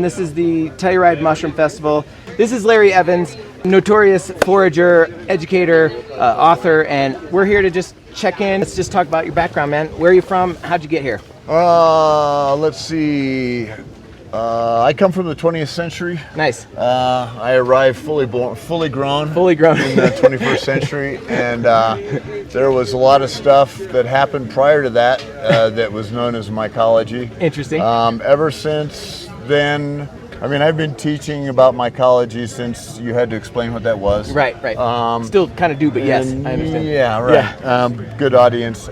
This is the Telluride Mushroom Festival. This is Larry Evans, notorious forager, educator, author, and we're here to just check in. Let's just talk about your background, man. Where are you from? How'd you get here? Let's see. I come from the 20th century. Nice. I arrived fully grown in the 21st century, and there was a lot of stuff that happened prior to that that was known as mycology. Interesting. Ever since then, I mean, I've been teaching about mycology since you had to explain what that was. Right. Still kind of do, but yes, I understand. Yeah, right. Yeah. Good audience.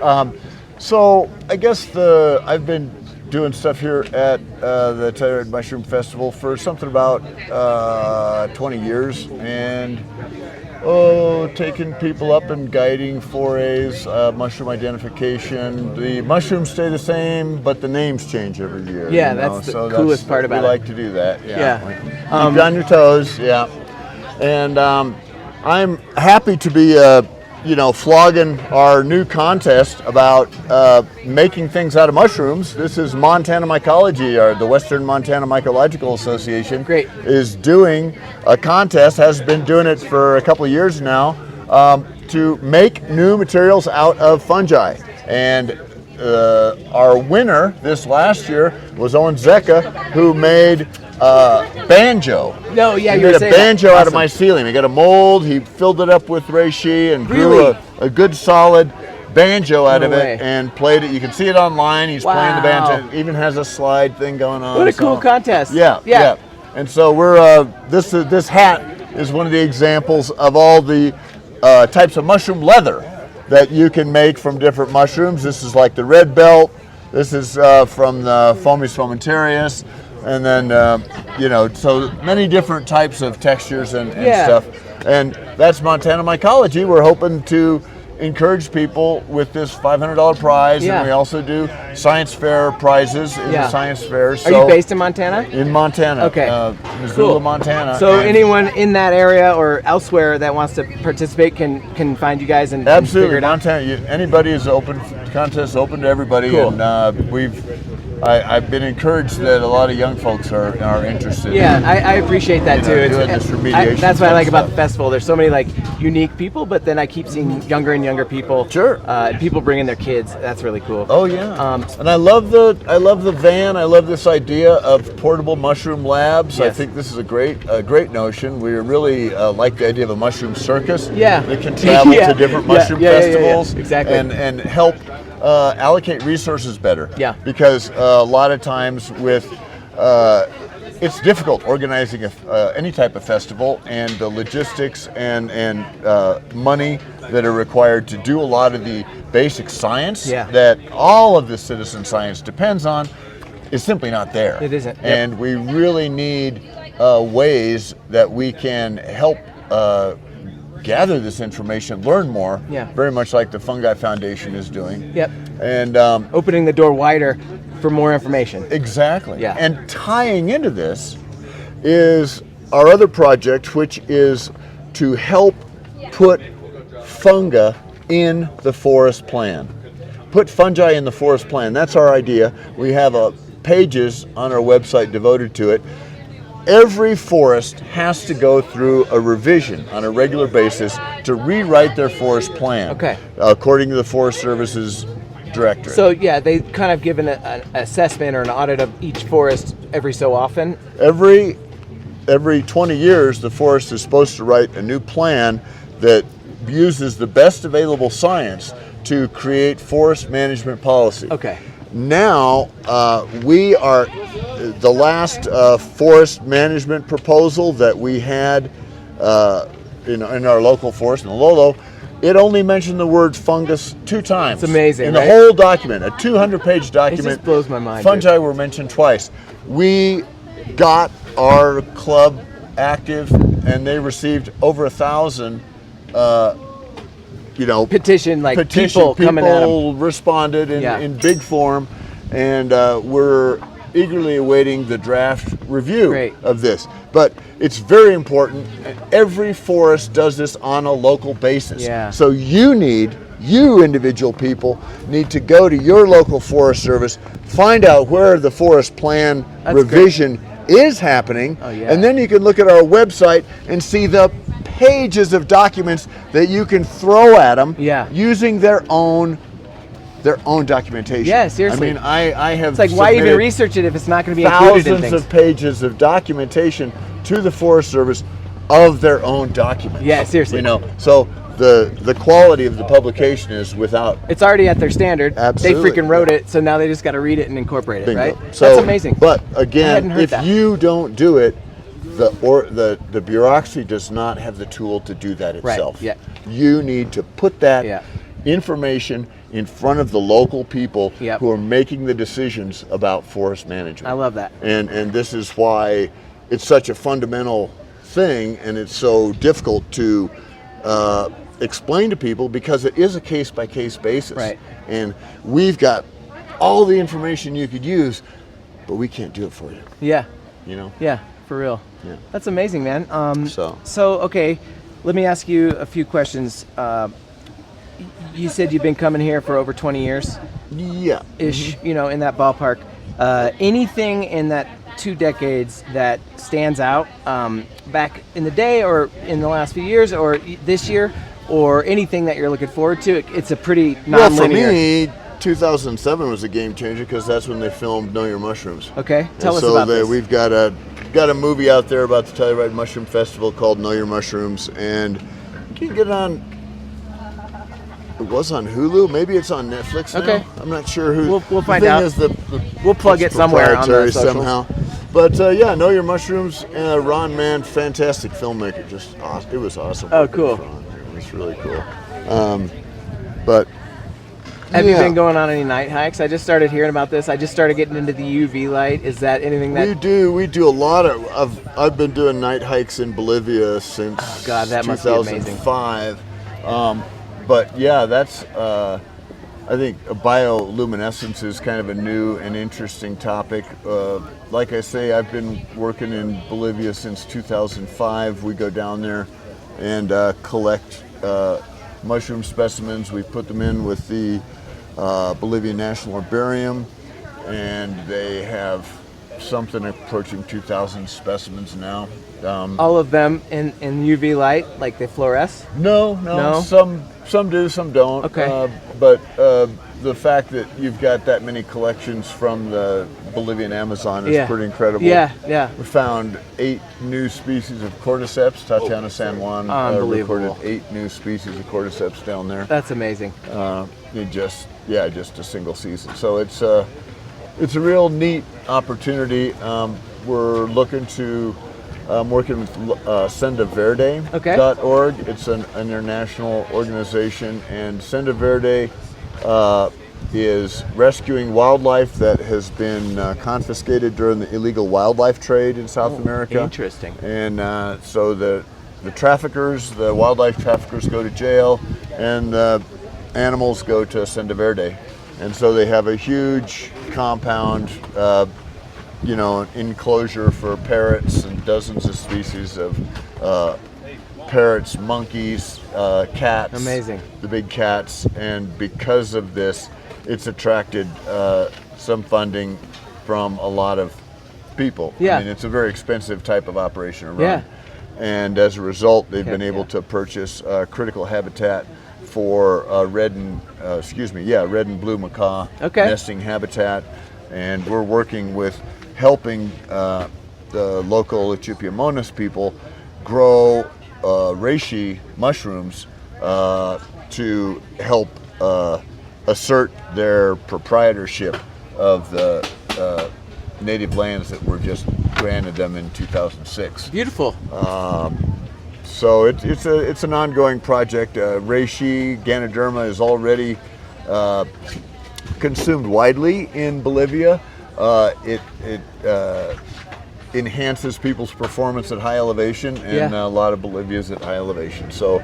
So I guess I've been doing stuff here at the Telluride Mushroom Festival for something about 20 years, and taking people up and guiding forays, mushroom identification. The mushrooms stay the same, but the names change every year. Yeah, that's the coolest part about it. We like to do that. Yeah. Keep you on your toes. Yeah. And I'm happy to be flogging our new contest about making things out of mushrooms. This is Montana Mycology, or the Western Montana Mycological Association. Great. Is doing a contest, has been doing it for a couple of years now, to make new materials out of fungi. And our winner this last year was Owen Zecca, who made banjo. No, yeah, he you were made a saying banjo that. out of mycelium. He got a mold, he filled it up with reishi and grew Really? a good solid banjo out of way. it and played it. You can see it online. He's playing the banjo. It even has a slide thing going on. What a cool contest. Yeah. And so we're this hat is one of the examples of all the types of mushroom leather that you can make from different mushrooms. This is like the red belt. This is from the forays fomentarius. And then, so many different types of textures and stuff. And that's Montana Mycology. We're hoping to encourage people with this $500 prize. Yeah. And we also do science fair prizes in the science fairs. Are you based in Montana? In Montana. Okay. Missoula, Cool. Montana. So anyone in that area or elsewhere that wants to participate can find you guys and Absolutely. figure it out? Montana, anybody is open. The contest is open to everybody. Cool. And I've been encouraged that a lot of young folks are interested. Yeah, I appreciate that too. Doing this remediation That's what I like about stuff. the festival. There's so many unique people, but then I keep seeing younger and younger people. Sure. People bringing their kids. That's really cool. Oh yeah. And I love the van. I love this idea of portable mushroom labs. Yes. I think this is a great notion. We really like the idea of a mushroom circus. Yeah. That can travel to different mushroom festivals. Exactly. And help allocate resources better. Yeah. Because a lot of times it's difficult organizing any type of festival, and the logistics and money that are required to do a lot of the basic science that all of the citizen science depends on is simply not there. It isn't. And we really need ways that we can help gather this information, learn more, very much like the Fungi Foundation is doing. Yep. And opening the door wider for more information. Exactly. Yeah. And tying into this is our other project, which is to help put fungi in the forest plan. Put fungi in the forest plan. That's our idea. We have pages on our website devoted to it. Every forest has to go through a revision on a regular basis to rewrite their forest plan. Okay. According to the Forest Service's directorate. So they kind of give an assessment or an audit of each forest every so often. Every 20 years, the forest is supposed to write a new plan that uses the best available science to create forest management policy. Okay. Now, we are the last forest management proposal that we had in our local forest in Lolo. It only mentioned the word fungus 2 times. It's amazing, in the right? whole document, a 200-page document. It just blows my mind. Fungi were mentioned twice. We got our club active, and they received over 1,000. Petition, people coming at them. People responded in big form, and we're eagerly awaiting the draft review of this. But it's very important. Every forest does this on a local basis. Yeah. So you individual people need to go to your local Forest Service, find out where the forest plan revision is happening. Oh, yeah. And then you can look at our website and see the pages of documents that you can throw at them using their own documentation. Yeah, seriously. I mean, I have It's like, why even research it if it's not going to be included in thousands things? of pages of documentation to the Forest Service of their own documents. Yeah, seriously. You know, so the quality of the publication is without. It's already at their standard. Absolutely. They freaking wrote it, so now they just got to read it and incorporate it, Bingo. right? So, that's amazing. But again, if that. you don't do it, the bureaucracy does not have the tool to do that itself. Right. Yeah. You need to put that information in front of the local people who are making the decisions about forest management. I love that. And this is why it's such a fundamental thing, and it's so difficult to explain to people, because it is a case-by-case basis. Right. And we've got all the information you could use, but we can't do it for you. Yeah. You know? Yeah, for real. Yeah. That's amazing, man. So okay, let me ask you a few questions. You said you've been coming here for over 20 years? Yeah. Ish, you know, in that ballpark. Anything in that 2 decades that stands out back in the day or in the last few years or this year, or anything that you're looking forward to? It's a pretty non-linear. Well, for me, 2007 was a game changer, because that's when they filmed Know Your Mushrooms. Okay, tell us about this. We've got a movie out there about the Telluride Mushroom Festival called Know Your Mushrooms, and you can get it on. It was on Hulu. Maybe it's on Netflix now. Okay. I'm not sure who. We'll find out. We'll plug it somewhere on the socials. somehow. But yeah, Know Your Mushrooms. Ron Mann, fantastic filmmaker. Just awesome. It was awesome. Oh, cool. It was really cool. But have you been going on any night hikes? I just started hearing about this. I just started getting into the UV light. Is that anything that we do a lot of I've been doing night hikes in Bolivia since that must be amazing. 2005. But yeah, that's I think bioluminescence is kind of a new and interesting topic. Like I say, I've been working in Bolivia since 2005. We go down there and collect mushroom specimens. We put them in with the Bolivian National Herbarium, and they have something approaching 2,000 specimens now. All of them in UV light, like they fluoresce? No. Some do, some don't. Okay. But the fact that you've got that many collections from the Bolivian Amazon is pretty incredible. Yeah. We found 8 new species of cordyceps. Tatiana San Juan recorded 8 new species of cordyceps down there. That's amazing. In just a single season. So it's a real neat opportunity. We're looking to. I'm working with SendaVerde.org. It's an international organization, and SendaVerde is rescuing wildlife that has been confiscated during the illegal wildlife trade in South America. Interesting. And so the wildlife traffickers go to jail, and the animals go to SendaVerde. And so they have a huge compound, enclosure for parrots and dozens of species of parrots, monkeys, cats. Amazing. The big cats. And because of this, it's attracted some funding from a lot of people. Yeah. I mean, it's a very expensive type of operation to run. Yeah. And as a result, they've been able to purchase critical habitat for red and blue macaw nesting habitat. And we're working with helping the local Ichthyomonas people grow reishi mushrooms to help assert their proprietorship of the native lands that were just granted them in 2006. Beautiful. So it's an ongoing project. Reishi Ganoderma is already consumed widely in Bolivia. It enhances people's performance at high elevation, and a lot of Bolivia is at high elevation. So,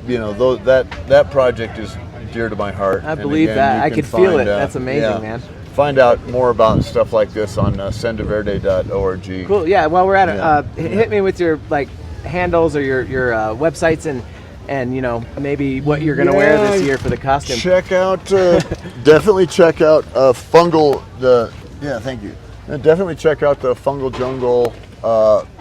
that project is dear to my heart. I believe that. I could feel it. That's amazing, man. Find out more about stuff like this on SendaVerde.org. Cool. Yeah. While we're at it, hit me with your handles or your websites and maybe what you're going to wear this year for the costume. Check out, definitely check out fungal. Thank you. And definitely check out the Fungal Jungle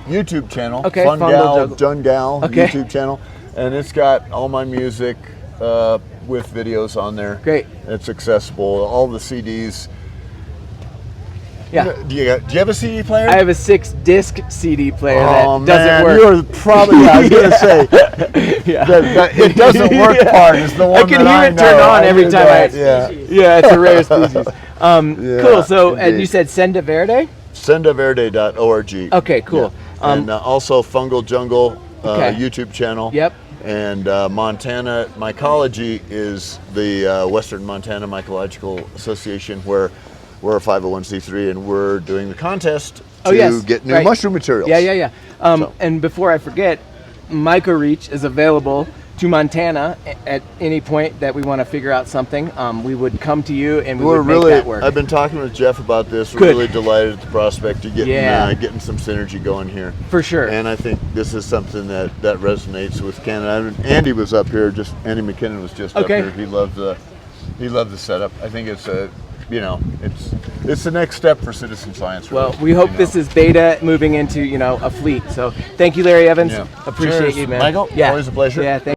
YouTube channel. Okay, Fungal Jungle Okay. YouTube channel. And it's got all my music with videos on there. Great. It's accessible. All the CDs. Yeah. Do you have a CD player? I have a 6-disc CD player Oh, that doesn't man, work. You're probably, I was going to say, Yeah. that it doesn't work Yeah. part is the one I can that hear I it turn know. on I every knew time that, I. yeah. Yeah, it's a rare species. Cool. So, and indeed. you said Senda Verde? Sendaverde.org. Okay, cool. Yeah. And also Fungal Jungle Okay. YouTube channel. Yep. And Montana Mycology is the Western Montana Mycological Association, where we're a 501c3 and we're doing the contest to get new mushroom materials. Yeah. And before I forget, MyCOreach is available to Montana at any point that we want to figure out something. We would come to you and we would make that work. I've been talking with Jeff about this. We're Good. really delighted at the prospect of getting some synergy going here. For sure. And I think this is something that resonates with Canada. Andy was up here. Andy McKinnon was just up here. He loved the setup. I think it's it's the next step for citizen science. Really, Well, we hope this is beta moving into a fleet. So thank you, Larry Evans. Yeah. Appreciate Cheers, you, man. Michael. Yeah. Always a pleasure. Yeah. Thank